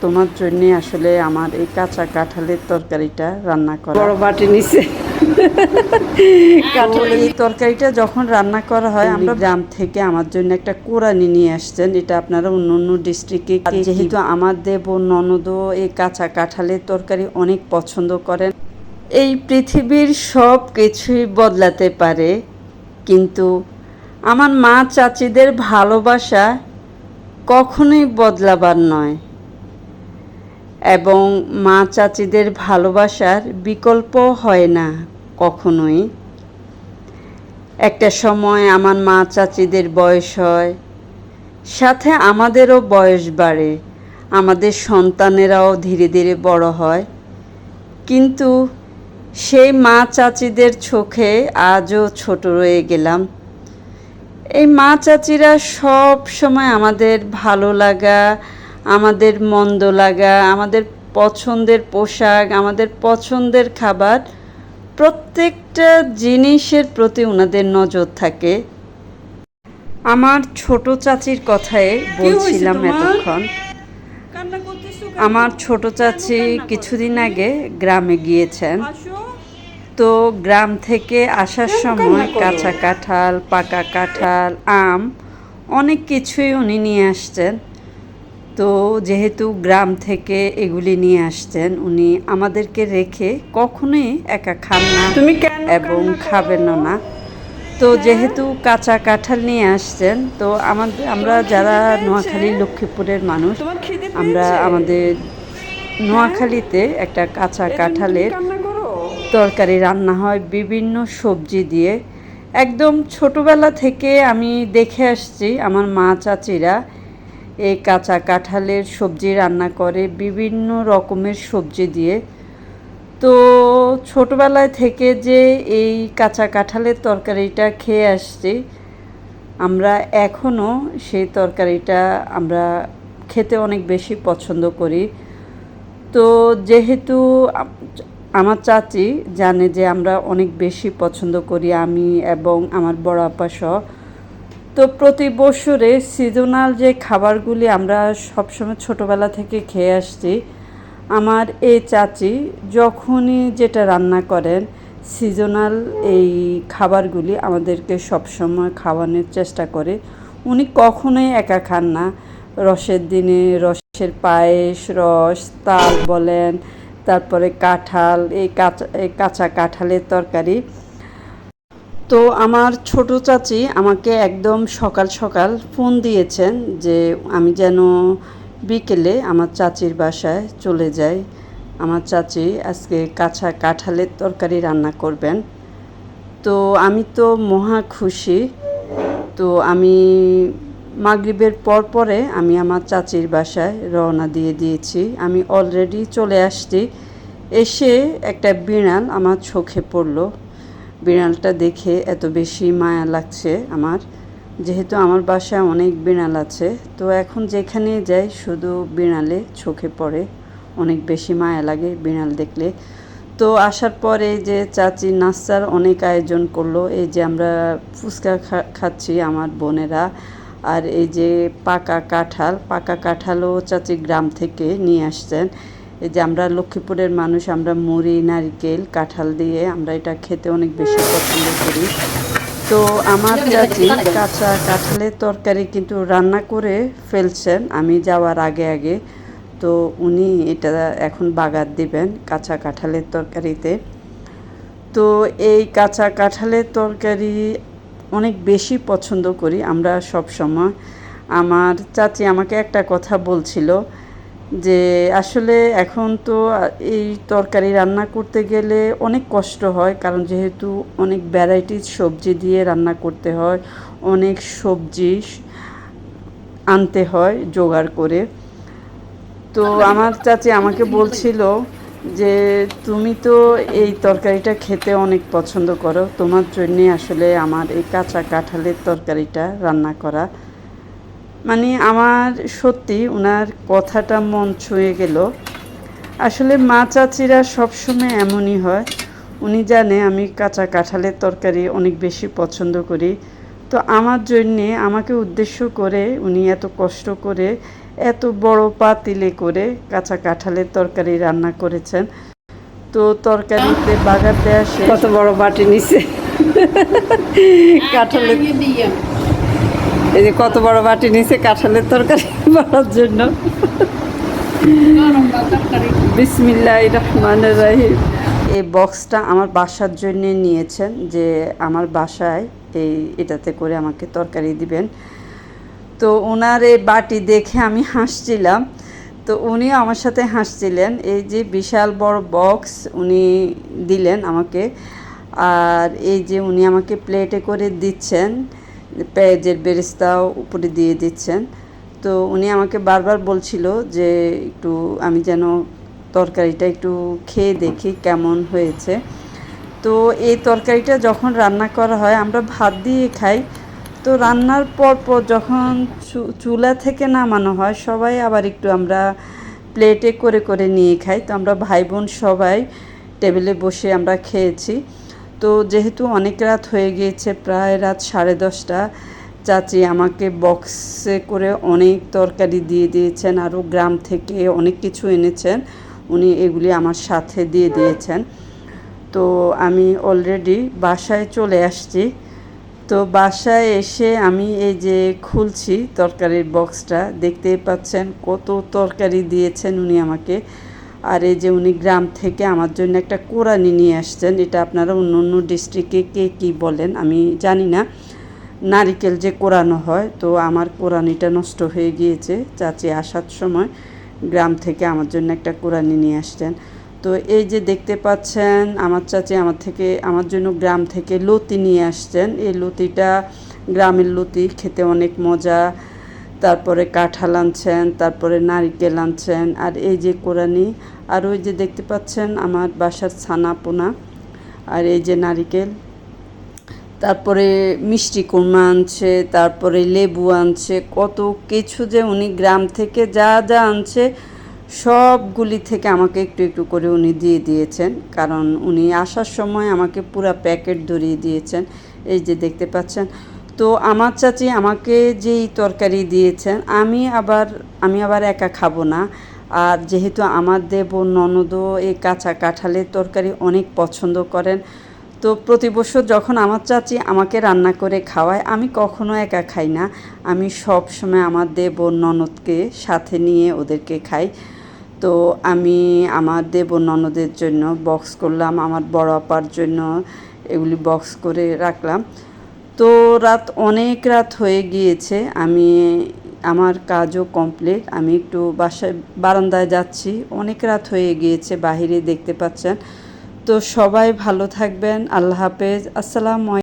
তোমার জন্য আসলে আমার এই কাঁচা কাঁঠালের তরকারিটা রান্না করা। বড় বাটি নিছে কাঁঠালের এই তরকারিটা যখন রান্না করা হয়, আমরা গ্রাম থেকে আমার জন্য একটা কোরানি নিয়ে আসছেন। এটা আপনারা অন্য অন্য ডিস্ট্রিক্টে, যেহেতু আমার দেব ননদও এই কাঁচা কাঁঠালের তরকারি অনেক পছন্দ করেন। এই পৃথিবীর সব কিছুই বদলাতে পারে, কিন্তু আমার মা চাচিদের ভালোবাসা কখনোই বদলাবার নয়, এবং মা চাচিদের ভালোবাসার বিকল্প হয় না কখনোই। একটা সময় আমার মা চাচিদের বয়স হয়, সাথে আমাদেরও বয়স বাড়ে, আমাদের সন্তানেরাও ধীরে ধীরে বড় হয়, কিন্তু সেই মা চাচিদের চোখে আজও ছোট রয়ে গেলাম। এই মা চাচিরা সব সময় আমাদের ভালো লাগা, আমাদের মন্দ লাগা, আমাদের পছন্দের পোশাক, আমাদের পছন্দের খাবার, প্রত্যেকটা জিনিসের প্রতি ওনাদের নজর থাকে। আমার ছোট চাচির কথাই বলছিলাম এতক্ষণ। আমার ছোট চাচি কিছুদিন আগে গ্রামে গিয়েছেন, তো গ্রাম থেকে আসার সময় কাঁচা কাঁঠাল, পাকা কাঁঠাল, আম অনেক কিছুই উনি নিয়ে আসছেন। তো যেহেতু গ্রাম থেকে এগুলি নিয়ে আসছেন, উনি আমাদেরকে রেখে কখনোই একা খান না এবং খাবেনও না। তো যেহেতু কাঁচা কাঁঠাল নিয়ে আসছেন, তো আমরা যারা নোয়াখালী লক্ষ্মীপুরের মানুষ, আমরা আমাদের নোয়াখালীতে একটা কাঁচা কাঁঠালের তরকারি রান্না হয় বিভিন্ন সবজি দিয়ে। একদম ছোটোবেলা থেকে আমি দেখে আসছি আমার মা চাচিরা এই কাঁচা কাঁঠালের সবজি রান্না করে বিভিন্ন রকমের সবজি দিয়ে। তো ছোটোবেলায় থেকে যে এই কাঁচা কাঁঠালের তরকারিটা খেয়ে আসছি, আমরা এখনও সেই তরকারিটা আমরা খেতে অনেক বেশি পছন্দ করি। তো যেহেতু আমার চাচি জানে যে আমরা অনেক বেশি পছন্দ করি, আমি এবং আমার বড় আপা সহ, তো প্রতি বছরে সিজনাল যে খাবারগুলি আমরা সবসময় ছোটোবেলা থেকে খেয়ে আসছি, আমার এই চাচি যখনই যেটা রান্না করেন সিজনাল এই খাবারগুলি আমাদেরকে সবসময় খাওয়ানোর চেষ্টা করে। উনি কখনোই একা খান না। রসের দিনে রসের পায়েস, রস, তাল বলেন, তারপরে কাঁঠাল, এই কাঁচা কাঁঠালের তরকারি। তো আমার ছোট চাচি আমাকে একদম সকাল সকাল ফোন দিয়েছেন যে আমি যেন বিকেলে আমার চাচির বাসায় চলে যাই। আমার চাচি আজকে কাঁচা কাঁঠালের তরকারি রান্না করবেন। তো আমি তো মহা খুশি। তো আমি মাগরিবের পরে আমি আমার চাচির বাসায় রওনা দিয়ে দিয়েছি। আমি অলরেডি চলে আসছি। এসে একটা বিড়াল আমার চোখে পড়লো। বিড়ালটা দেখে এত বেশি মায়া লাগছে আমার, যেহেতু আমার বাসায় অনেক বিড়াল আছে। তো এখন যেখানে যাই শুধু বিড়ালে চোখে পড়ে, অনেক বেশি মায়া লাগে বিড়াল দেখলে। তো আসার পরে যে চাচি নাস্তার অনেক আয়োজন করলো। এই যে আমরা ফুচকা খাচ্ছি আমার বোনেরা, আর এই যে পাকা কাঁঠালও চাচি গ্রাম থেকে নিয়ে আসছেন। এই যে আমরা লক্ষ্মীপুরের মানুষ, আমরা মুড়ি, নারকেল, কাঁঠাল দিয়ে আমরা এটা খেতে অনেক বেশি পছন্দ করি। তো আমার চাচি কাঁচা কাঁঠালের তরকারি কিন্তু রান্না করে ফেলছেন আমি যাওয়ার আগে আগে। তো উনি এটা এখন বাগার দিবেন কাঁচা কাঁঠালের তরকারিতে। তো এই কাঁচা কাঁঠালের তরকারি অনেক বেশি পছন্দ করি আমরা সব সময়। আমার চাচি আমাকে একটা কথা বলছিল যে আসলে এখন তো এই তরকারি রান্না করতে গেলে অনেক কষ্ট হয়, কারণ যেহেতু অনেক ভ্যারাইটিস সবজি দিয়ে রান্না করতে হয়, অনেক সবজি আনতে হয় জোগাড় করে। তো আমার চাচি আমাকে বলছিল যে তুমি তো এই তরকারিটা খেতে অনেক পছন্দ করো, তোমার জন্যে আসলে আমার এই কাঁচা কাঁঠালের তরকারিটা রান্না করা। মানে আমার সত্যি ওনার কথাটা মন ছুঁয়ে গেল। আসলে মা চাচিরা সবসময় এমনই হয়। উনি জানে আমি কাঁচা কাঁঠালের তরকারি অনেক বেশি পছন্দ করি। তো আমার জন্যে আমাকে উদ্দেশ্য করে উনি এত কষ্ট করে এত বড় পাতিলে করে কাঁচা কাঁঠালের তরকারি রান্না করেছেন। তো তরকারিতে বাগার দেওয়া শেষ। কত বড় বাটি নিছে কাঁঠালের, এই যে কত বড় বাটি নিছে কাঁঠালের তরকারি বানার জন্য। বিসমিল্লাহির রহমানির রহিম। এই বক্সটা আমার বাসার জন্য নিয়েছেন, যে আমার বাসায় এটাতে করে আমাকে তরকারি দিবেন। তো ওনার এই বাটি দেখে আমি হাসছিলাম, তো উনিও আমার সাথে হাসছিলেন। এই যে বিশাল বড় বক্স উনি দিলেন আমাকে, আর এই যে উনি আমাকে প্লেটে করে দিচ্ছেন, পেঁয়াজের বেরেস্তাও উপরে দিয়ে দিচ্ছেন। তো উনি আমাকে বারবার বলছিল যে একটু আমি যেন তরকারিটা একটু খেয়ে দেখি কেমন হয়েছে। তো এই তরকারিটা যখন রান্না করা হয় আমরা ভাত দিয়ে খাই, তো রান্নার পর যখন চুলা থেকে নামানো হয় সবাই আবার একটু আমরা প্লেটে করে করে নিয়ে খাই। তো আমরা ভাই বোন সবাই টেবিলে বসে আমরা খেয়েছি। তো যেহেতু অনেক রাত হয়ে গিয়েছে, প্রায় রাত 10:30, চাচি আমাকে বক্সে করে অনেক তরকারি দিয়ে দিয়েছেন, আরও গ্রাম থেকে অনেক কিছু এনেছেন উনি, এগুলি আমার সাথে দিয়ে দিয়েছেন। তো আমি অলরেডি বাসায় চলে আসছি। তো বাসায় এসে আমি এই যে খুলছি তরকারির বক্সটা, দেখতেই পাচ্ছেন কত তরকারি দিয়েছেন উনি আমাকে। আর এই যে উনি গ্রাম থেকে আমার জন্য একটা কোরানি নিয়ে আসছেন, এটা আপনারা অন্য অন্য ডিস্ট্রিক্টে কে কী বলেন আমি জানি না, নারিকেল যে কোরানো হয়। তো আমার কোরানিটা নষ্ট হয়ে গিয়েছে, চাচি আসার সময় গ্রাম থেকে আমার জন্য একটা কোরানি নিয়ে আসছেন। তো এই যে দেখতে পাচ্ছেন আমার চাচি আমার জন্য গ্রাম থেকে লতি নিয়ে আসছেন। এই লতিটা গ্রামের লতি, খেতে অনেক মজা। তারপরে কাঁঠাল আনছেন, তারপরে নারিকেল আনছেন, আর এই যে কোরানি, আর ওই যে দেখতে পাচ্ছেন আমার বাসার ছানা পোনা, আর এই যে নারিকেল, তারপরে মিষ্টি কুমড়া আনছে, তারপরে লেবু আনছে, কত কিছু যে উনি গ্রাম থেকে যা যা আনছে সবগুলি থেকে আমাকে একটু একটু করে উনি দিয়ে দিয়েছেন, কারণ উনি আসার সময় আমাকে পুরো প্যাকেট ধরিয়ে দিয়েছেন। এই যে দেখতে পাচ্ছেন। তো আমার চাচি আমাকে যেই তরকারি দিয়েছেন আমি আবার একা খাবো না। আর যেহেতু আমার দেবর ননদও এই কাঁচা কাঁঠালের তরকারি অনেক পছন্দ করেন, তো প্রতি বছর যখন আমার চাচি আমাকে রান্না করে খাওয়ায় আমি কখনো একা খাই না, আমি সব সময় আমার দেবর ননদকে সাথে নিয়ে ওদেরকে খাই। তো আমি আমার দেবর ননদের জন্য বক্স করলাম, আমার বড় আপার জন্য এগুলি বক্স করে রাখলাম। তো অনেক রাত হয়ে গিয়েছে, আমার কাজও কমপ্লিট, আমি একটু বারান্দায় যাচ্ছি, অনেক রাত হয়ে গিয়েছে বাহিরে দেখতে পাচ্ছেন। তো সবাই ভালো থাকবেন, আল্লাহ হাফেজ, আসসালামু আলাইকুম।